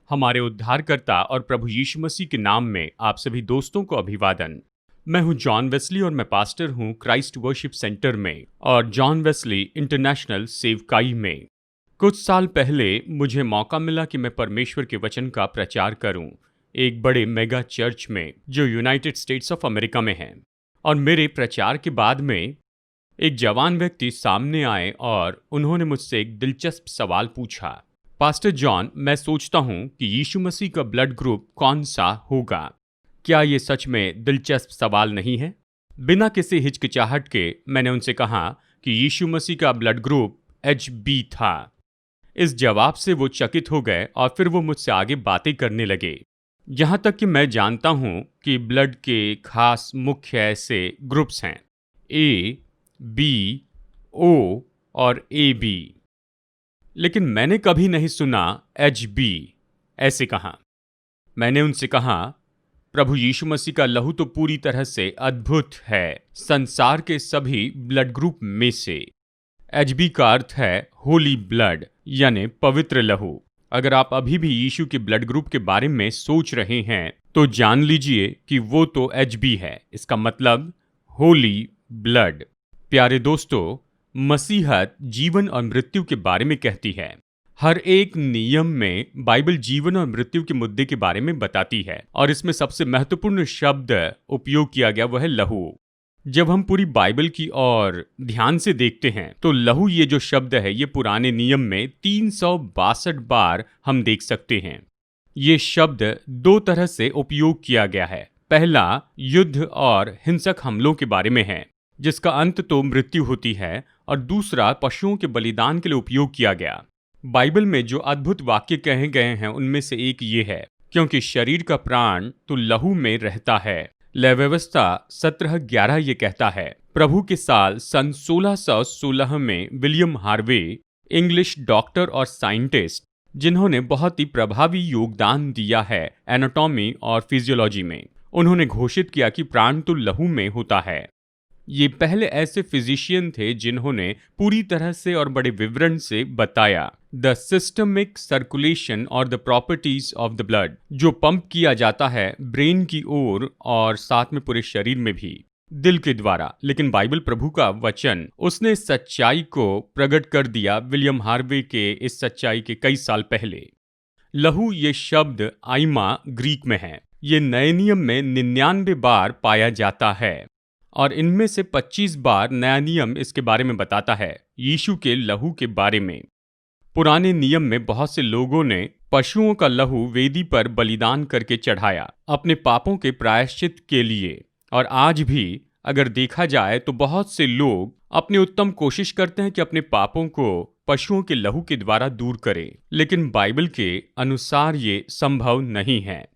हमारे उद्धारकर्ता और प्रभु यीशु मसीह के नाम में आप सभी दोस्तों को अभिवादन। मैं हूं जॉन वेस्ली और मैं पास्टर हूं क्राइस्ट वर्शिप सेंटर में और जॉन वेस्ली इंटरनेशनल सेवकाई में। कुछ साल पहले मुझे मौका मिला कि मैं परमेश्वर के वचन का प्रचार करूं एक बड़े मेगा चर्च में जो यूनाइटेड स्टेट्स ऑफ अमेरिका में है। और मेरे प्रचार के बाद में एक जवान व्यक्ति सामने आए और उन्होंने मुझसे एक दिलचस्प सवाल पूछा, पास्टर जॉन, मैं सोचता हूं कि यीशु मसीह का ब्लड ग्रुप कौन सा होगा। क्या ये सच में दिलचस्प सवाल नहीं है? बिना किसी हिचकिचाहट के मैंने उनसे कहा कि यीशु मसीह का ब्लड ग्रुप HB था। इस जवाब से वो चकित हो गए और फिर वो मुझसे आगे बातें करने लगे। यहाँ तक कि मैं जानता हूँ कि ब्लड के खास मुख्य ऐसे ग्रुप्स हैं A, B, O और AB, लेकिन मैंने कभी नहीं सुना HB ऐसे कहा। मैंने उनसे कहा, प्रभु यीशु मसीह का लहू तो पूरी तरह से अद्भुत है संसार के सभी ब्लड ग्रुप में से। HB का अर्थ है होली ब्लड, यानी पवित्र लहू। अगर आप अभी भी यीशु के ब्लड ग्रुप के बारे में सोच रहे हैं तो जान लीजिए कि वो तो HB है। इसका मतलब होली ब्लड। प्यारे दोस्तों, मसीहत जीवन और मृत्यु के बारे में कहती है। हर एक नियम में बाइबल जीवन और मृत्यु के मुद्दे के बारे में बताती है और इसमें सबसे महत्वपूर्ण शब्द उपयोग किया गया वह है लहू। जब हम पूरी बाइबल की ओर ध्यान से देखते हैं तो लहू ये जो शब्द है ये पुराने नियम में 362 बार हम देख सकते हैं। ये शब्द दो तरह से उपयोग किया गया है। पहला युद्ध और हिंसक हमलों के बारे में है जिसका अंत तो मृत्यु होती है, और दूसरा पशुओं के बलिदान के लिए उपयोग किया गया। बाइबल में जो अद्भुत वाक्य कहे गए हैं उनमें से एक ये है, क्योंकि शरीर का प्राण तो लहू में रहता है। लय व्यवस्था 17:11 ये कहता है। प्रभु के साल सन 1616 में विलियम हार्वे, इंग्लिश डॉक्टर और साइंटिस्ट, जिन्होंने बहुत ही प्रभावी योगदान दिया है एनाटॉमी और फिजियोलॉजी में, उन्होंने घोषित किया कि प्राण तो लहू में होता है। ये पहले ऐसे फिजिशियन थे जिन्होंने पूरी तरह से और बड़े विवरण से बताया द सिस्टमिक सर्कुलेशन और the properties of the blood, जो पंप किया जाता है ब्रेन की ओर और साथ में पूरे शरीर में भी दिल के द्वारा। लेकिन बाइबल प्रभु का वचन, उसने सच्चाई को प्रकट कर दिया विलियम हार्वे के इस सच्चाई के कई साल पहले। लहू ये शब्द आइमा ग्रीक में है। ये नए नियम में 99 बार पाया जाता है और इनमें से 25 बार नया नियम इसके बारे में बताता है, यीशु के लहू के बारे में। पुराने नियम में बहुत से लोगों ने पशुओं का लहू वेदी पर बलिदान करके चढ़ाया अपने पापों के प्रायश्चित के लिए। और आज भी अगर देखा जाए तो बहुत से लोग अपनी उत्तम कोशिश करते हैं कि अपने पापों को पशुओं के लहू के द्वारा दूर करें, लेकिन बाइबल के अनुसार ये संभव नहीं है।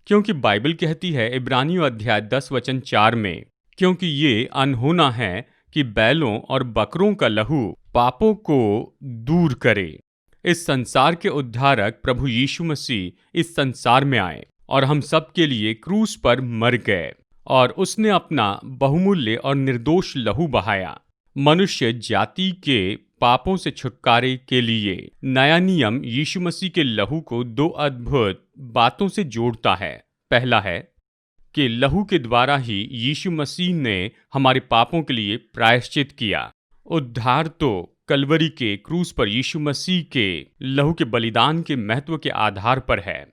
क्योंकि बाइबल कहती है इब्रानियों अध्याय 10 वचन 4 में, क्योंकि ये अनहोना है कि बैलों और बकरों का लहू पापों को दूर करे। इस संसार के उद्धारक प्रभु यीशु मसीह इस संसार में आए और हम सब के लिए क्रूस पर मर गए और उसने अपना बहुमूल्य और निर्दोष लहू बहाया। मनुष्य जाति के पापों से छुटकारे के लिए नया नियम यीशु मसीह के लहू को दो अद्भुत बातों से जोड़ता है। पहला है कि लहू के द्वारा ही यीशु मसीह ने हमारे पापों के लिए प्रायश्चित किया। उद्धार तो कलवरी के क्रूस पर यीशु मसीह के लहू के बलिदान के महत्व के आधार पर है।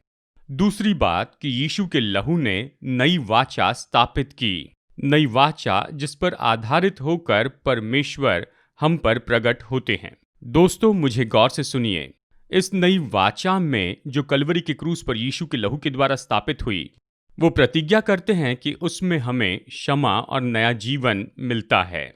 दूसरी बात कि यीशु के लहू ने नई वाचा स्थापित की, नई वाचा जिस पर आधारित होकर परमेश्वर हम पर प्रकट होते हैं। दोस्तों, मुझे गौर से सुनिए। इस नई वाचा में जो कलवरी के क्रूस पर यीशु के लहू के द्वारा स्थापित हुई, वो प्रतिज्ञा करते हैं कि उसमें हमें क्षमा और नया जीवन मिलता है।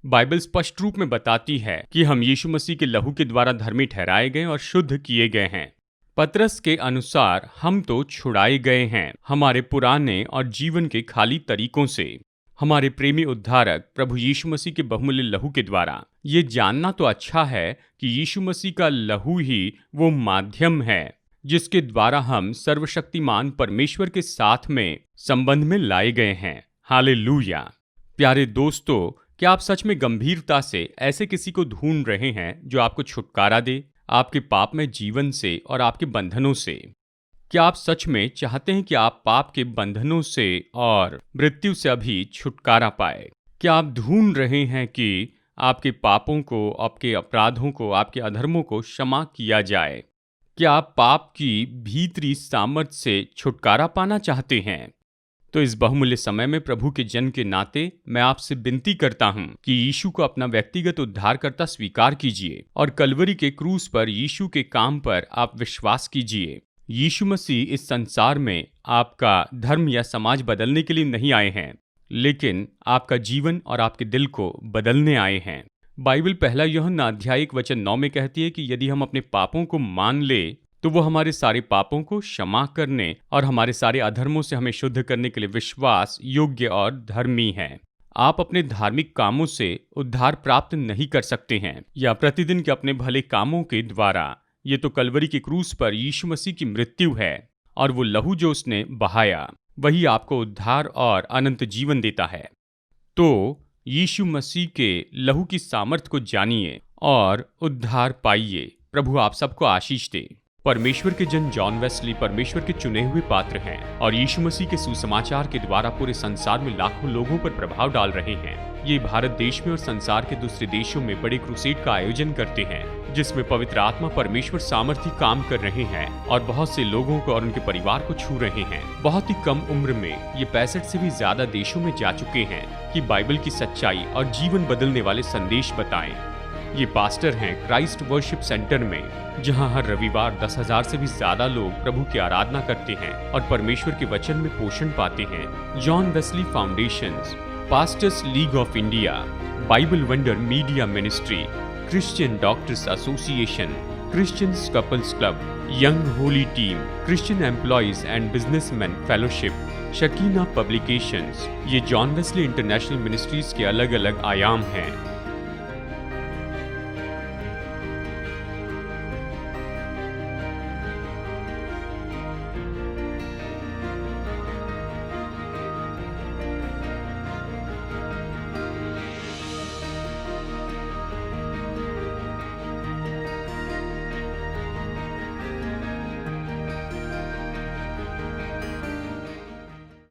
बाइबल स्पष्ट रूप में बताती है कि हम यीशु मसीह के लहू के द्वारा धर्मी ठहराए गए और शुद्ध किए गए हैं। पतरस के अनुसार हम तो छुड़ाए गए हैं हमारे पुराने और जीवन के खाली तरीकों से, हमारे प्रेमी उद्धारक प्रभु यीशु मसीह के बहुमूल्य लहू के द्वारा। ये जानना तो अच्छा है कि यीशु मसीह का लहू ही वो माध्यम है जिसके द्वारा हम सर्वशक्तिमान परमेश्वर के साथ में संबंध में लाए गए हैं। हालेलुया। प्यारे दोस्तों, क्या आप सच में गंभीरता से ऐसे किसी को ढूंढ रहे हैं जो आपको छुटकारा दे, आपके पापमय जीवन से और आपके बंधनों से। क्या आप सच में चाहते हैं कि आप पाप के बंधनों से और मृत्यु से अभी छुटकारा पाए? क्या आप ढूंढ रहे हैं कि आपके पापों को, आपके अपराधों को, आपके अधर्मों को क्षमा किया जाए? क्या आप पाप की भीतरी सामर्थ्य से छुटकारा पाना चाहते हैं? तो इस बहुमूल्य समय में प्रभु के जन के नाते मैं आपसे विनती करता हूं कि यीशु को अपना व्यक्तिगत उद्धारकर्ता स्वीकार कीजिए और कलवरी के क्रूस पर यीशु के काम पर आप विश्वास कीजिए। यीशु मसीह इस संसार में आपका धर्म या समाज बदलने के लिए नहीं आए हैं, लेकिन आपका जीवन और आपके दिल को बदलने आए हैं। बाइबल 1 यूहन्ना अध्याय 1:9 में कहती है कि यदि हम अपने पापों को मान ले तो वो हमारे सारे पापों को क्षमा करने और हमारे सारे अधर्मों से हमें शुद्ध करने के लिए विश्वास योग्य और धर्मी है। आप अपने धार्मिक कामों से उद्धार प्राप्त नहीं कर सकते हैं या प्रतिदिन के अपने भले कामों के द्वारा। ये तो कलवरी के क्रूस पर यीशु मसीह की मृत्यु है और वो लहू जो उसने बहाया वही आपको उद्धार और अनंत जीवन देता है। तो यीशु मसीह के लहू की सामर्थ्य को जानिए और उद्धार पाइए। प्रभु आप सबको आशीष दे। परमेश्वर के जन जॉन वेस्ली परमेश्वर के चुने हुए पात्र हैं और यीशु मसीह के सुसमाचार के द्वारा पूरे संसार में लाखों लोगों पर प्रभाव डाल रहे हैं। ये भारत देश में और संसार के दूसरे देशों में बड़े क्रूसेड का आयोजन करते हैं, जिसमें पवित्र आत्मा परमेश्वर सामर्थी काम कर रहे हैं और बहुत से लोगों को और उनके परिवार को छू रहे हैं। बहुत ही कम उम्र में ये 65 से भी ज्यादा देशों में जा चुके हैं कि बाइबल की सच्चाई और जीवन बदलने वाले संदेश बताएं। ये पास्टर हैं क्राइस्ट वर्शिप सेंटर में, जहां हर रविवार 10,000 से भी ज्यादा लोग प्रभु की आराधना करते हैं और परमेश्वर के वचन में पोषण पाते हैं। John Wesley foundations, pastors league of India, Bible wonder media ministry, Christian doctors association, Christian couples club, young Holi team, Christian employees and businessman fellowship, Shakina publications, ये जॉन वेस्ली इंटरनेशनल मिनिस्ट्रीज के अलग अलग आयाम हैं।